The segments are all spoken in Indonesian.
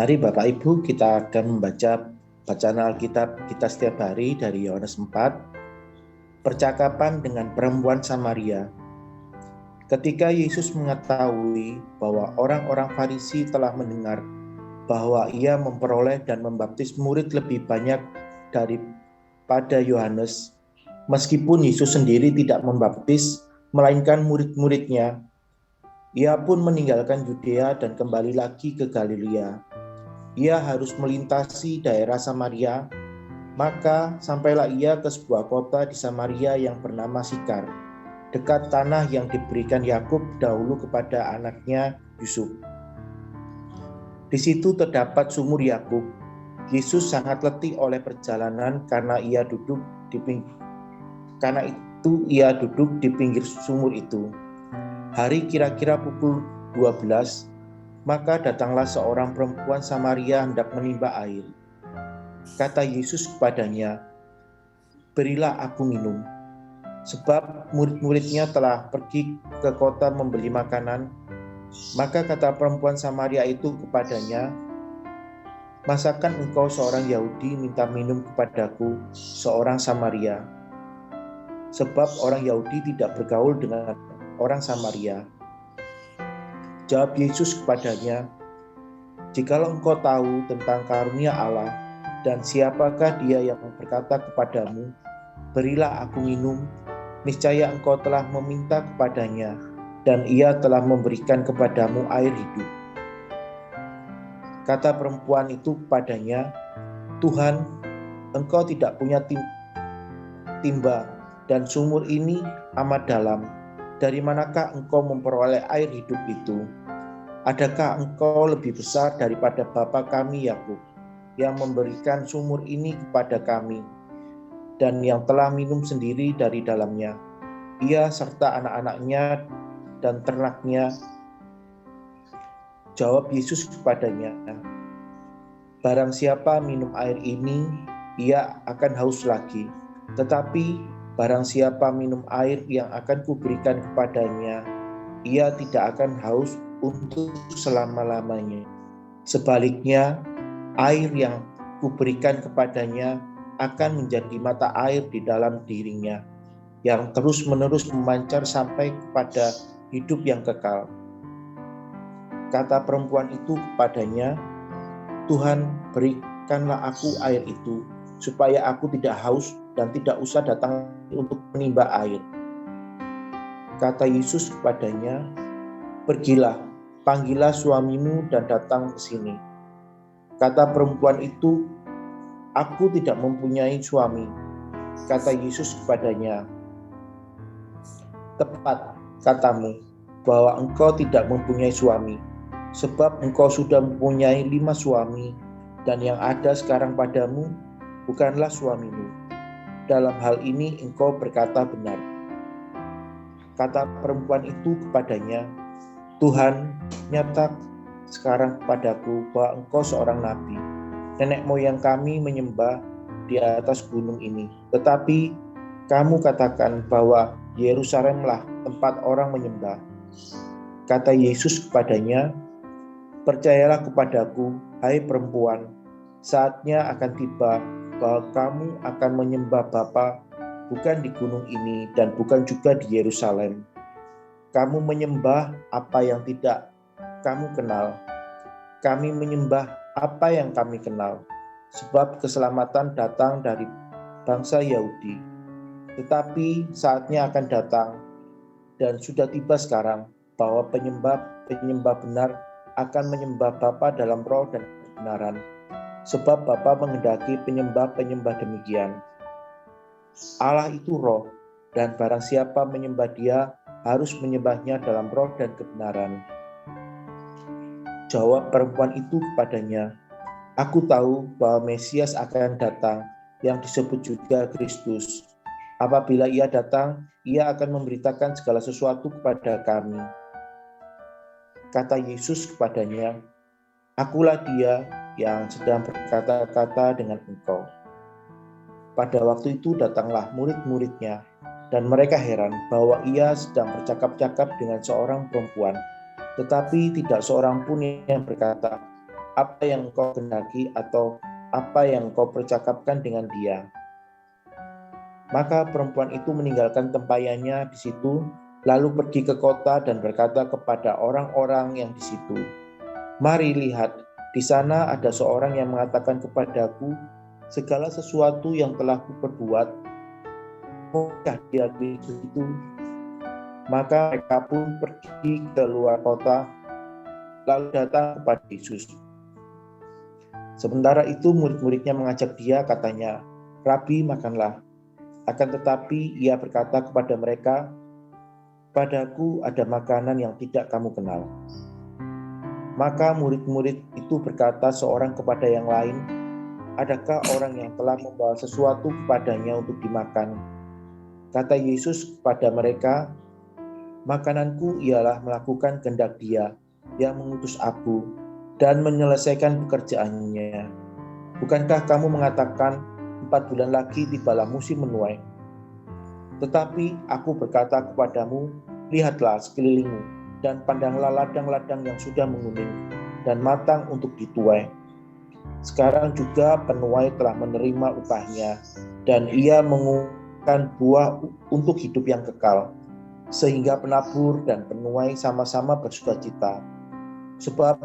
Mari Bapak Ibu kita akan membaca bacaan Alkitab kita setiap hari dari Yohanes 4, percakapan dengan perempuan Samaria. Ketika Yesus mengetahui bahwa orang-orang Farisi telah mendengar bahwa ia memperoleh dan membaptis murid lebih banyak daripada Yohanes, meskipun Yesus sendiri tidak membaptis, melainkan murid-muridnya, ia pun meninggalkan Yudea dan kembali lagi ke Galilea. Ia harus melintasi daerah Samaria, maka sampailah ia ke sebuah kota di Samaria yang bernama Sikar, dekat tanah yang diberikan Yakub dahulu kepada anaknya Yusuf. Di situ terdapat sumur Yakub. Yesus sangat letih oleh perjalanan karena ia duduk di pinggir sumur itu. Hari kira-kira pukul 12, maka datanglah seorang perempuan Samaria hendak menimba air. Kata Yesus kepadanya, "Berilah aku minum." Sebab murid-muridnya telah pergi ke kota membeli makanan. Maka kata perempuan Samaria itu kepadanya, "Masakan engkau seorang Yahudi minta minum kepadaku, seorang Samaria?" Sebab orang Yahudi tidak bergaul dengan orang Samaria. Jawab Yesus kepadanya, "Jikalau engkau tahu tentang karunia Allah, dan siapakah dia yang berkata kepadamu, 'Berilah aku minum,' niscaya engkau telah meminta kepadanya, dan ia telah memberikan kepadamu air hidup." Kata perempuan itu kepadanya, "Tuhan, engkau tidak punya timba, dan sumur ini amat dalam. Dari manakah engkau memperoleh air hidup itu? Adakah engkau lebih besar daripada bapa kami Yakub, yang memberikan sumur ini kepada kami, dan yang telah minum sendiri dari dalamnya, ia serta anak-anaknya dan ternaknya?" Jawab Yesus kepadanya, "Barang siapa minum air ini, ia akan haus lagi. Tetapi barang siapa minum air yang akan kuberikan kepadanya, ia tidak akan haus untuk selama-lamanya. Sebaliknya, air yang kuberikan kepadanya akan menjadi mata air di dalam dirinya, yang terus-menerus memancar sampai kepada hidup yang kekal." Kata perempuan itu kepadanya, "Tuhan, berikanlah aku air itu, supaya aku tidak haus dan tidak usah datang untuk menimba air." Kata Yesus kepadanya, "Pergilah, panggillah suamimu dan datang ke sini." Kata perempuan itu, "Aku tidak mempunyai suami." Kata Yesus kepadanya, "Tepat katamu bahwa engkau tidak mempunyai suami, sebab engkau sudah mempunyai 5 suami, dan yang ada sekarang padamu bukanlah suamimu. Dalam hal ini engkau berkata benar." Kata perempuan itu kepadanya, "Tuhan, nyata sekarang kepadaku bahwa engkau seorang nabi. Nenek moyang kami menyembah di atas gunung ini, tetapi kamu katakan bahwa Yerusalemlah tempat orang menyembah." Kata Yesus kepadanya, "Percayalah kepadaku, hai perempuan, saatnya akan tiba bahwa kamu akan menyembah Bapa bukan di gunung ini dan bukan juga di Yerusalem. Kamu menyembah apa yang tidak kamu kenal. Kami menyembah apa yang kami kenal, sebab keselamatan datang dari bangsa Yahudi. Tetapi saatnya akan datang, dan sudah tiba sekarang, bahwa penyembah benar akan menyembah Bapa dalam roh dan kebenaran, sebab Bapa menghendaki penyembah-penyembah demikian. Allah itu roh, dan barang siapa menyembah Dia harus menyembahnya dalam roh dan kebenaran." Jawab perempuan itu kepadanya, "Aku tahu bahwa Mesias akan datang, yang disebut juga Kristus. Apabila ia datang, ia akan memberitakan segala sesuatu kepada kami." Kata Yesus kepadanya, "Akulah Dia yang sedang berkata-kata dengan engkau." Pada waktu itu datanglah murid-muridnya, dan mereka heran bahwa ia sedang bercakap-cakap dengan seorang perempuan, tetapi tidak seorang pun yang berkata, apa yang engkau kehendaki atau apa yang engkau percakapkan dengan dia." Maka perempuan itu meninggalkan tempayannya di situ, lalu pergi ke kota dan berkata kepada orang-orang yang di situ, "Mari lihat, di sana ada seorang yang mengatakan kepadaku segala sesuatu yang telah kuperbuat. Maukah dia di situ?" Maka mereka pun pergi ke luar kota, lalu datang kepada Yesus. Sementara itu murid-muridnya mengajak dia, katanya, "Rabi, makanlah." Akan tetapi ia berkata kepada mereka, "Padaku ada makanan yang tidak kamu kenal." Maka murid-murid itu berkata seorang kepada yang lain, "Adakah orang yang telah membawa sesuatu kepadanya untuk dimakan?" Kata Yesus kepada mereka, "Makananku ialah melakukan kehendak Dia yang mengutus aku dan menyelesaikan pekerjaannya. Bukankah kamu mengatakan, 4 bulan lagi tibalah musim menuai? Tetapi aku berkata kepadamu, lihatlah sekelilingmu dan pandanglah ladang-ladang yang sudah menguning dan matang untuk dituai. Sekarang juga penuai telah menerima upahnya, dan ia mengumumkan buah untuk hidup yang kekal, sehingga penabur dan penuai sama-sama bersukacita. Sebab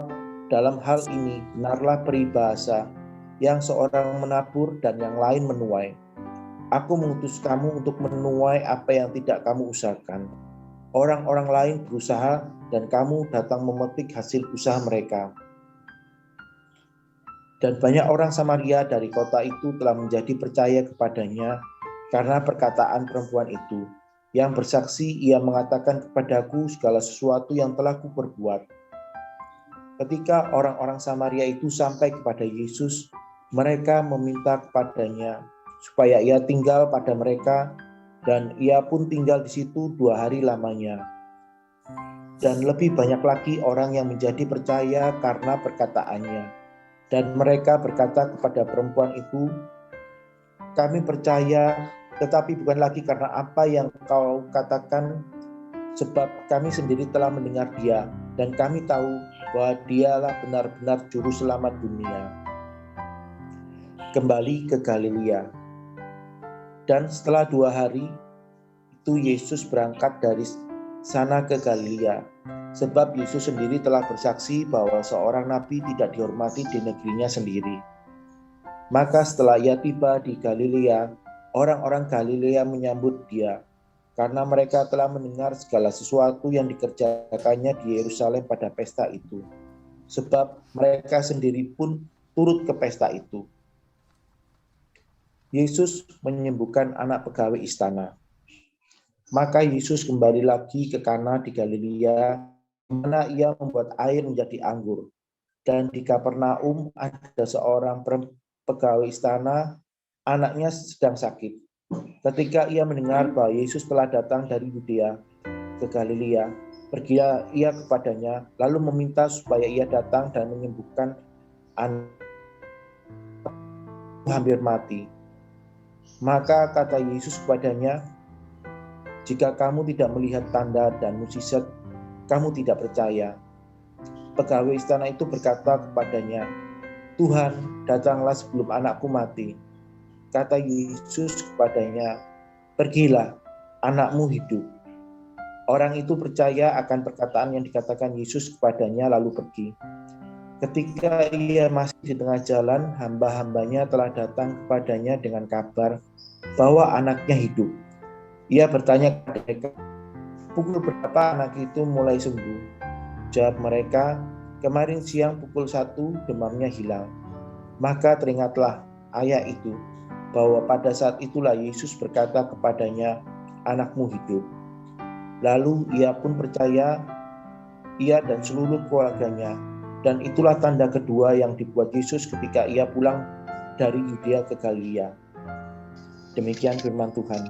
dalam hal ini benarlah peribahasa, yang seorang menabur dan yang lain menuai. Aku mengutus kamu untuk menuai apa yang tidak kamu usahakan. Orang-orang lain berusaha dan kamu datang memetik hasil usaha mereka." Dan banyak orang Samaria dari kota itu telah menjadi percaya kepadanya karena perkataan perempuan itu, yang bersaksi, "Ia mengatakan kepadaku segala sesuatu yang telah kuperbuat." Ketika orang-orang Samaria itu sampai kepada Yesus, mereka meminta kepadanya supaya ia tinggal pada mereka, dan ia pun tinggal di situ 2 hari lamanya. Dan lebih banyak lagi orang yang menjadi percaya karena perkataannya. Dan mereka berkata kepada perempuan itu, "Kami percaya, tetapi bukan lagi karena apa yang kau katakan, sebab kami sendiri telah mendengar dia, dan kami tahu bahwa dialah benar-benar juru selamat dunia." Kembali ke Galilea. Dan setelah 2 hari itu Yesus berangkat dari sana ke Galilea, sebab Yesus sendiri telah bersaksi bahwa seorang nabi tidak dihormati di negerinya sendiri. Maka setelah ia tiba di Galilea, orang-orang Galilea menyambut dia, karena mereka telah mendengar segala sesuatu yang dikerjakannya di Yerusalem pada pesta itu, sebab mereka sendiri pun turut ke pesta itu. Yesus menyembuhkan anak pegawai istana. Maka Yesus kembali lagi ke Kana di Galilea, di mana ia membuat air menjadi anggur. Dan di Kapernaum ada seorang pegawai istana, anaknya sedang sakit. Ketika ia mendengar bahwa Yesus telah datang dari Yudea ke Galilea, pergilah ia kepadanya, lalu meminta supaya ia datang dan menyembuhkan anak hampir mati. Maka kata Yesus kepadanya, "Jika kamu tidak melihat tanda dan mukjizat, kamu tidak percaya." Pegawai istana itu berkata kepadanya, "Tuhan, datanglah sebelum anakku mati." Kata Yesus kepadanya, "Pergilah, anakmu hidup." Orang itu percaya akan perkataan yang dikatakan Yesus kepadanya, lalu pergi. Ketika ia masih di tengah jalan, hamba-hambanya telah datang kepadanya dengan kabar bahwa anaknya hidup. Ia bertanya kepada mereka, "Pukul berapa anak itu mulai sembuh?" Jawab mereka, "Kemarin siang pukul 1 demamnya hilang." Maka teringatlah ayah itu bahwa pada saat itulah Yesus berkata kepadanya, "Anakmu hidup." Lalu ia pun percaya, ia dan seluruh keluarganya. Dan itulah tanda kedua yang dibuat Yesus ketika ia pulang dari Yudea ke Galilea. Demikian firman Tuhan.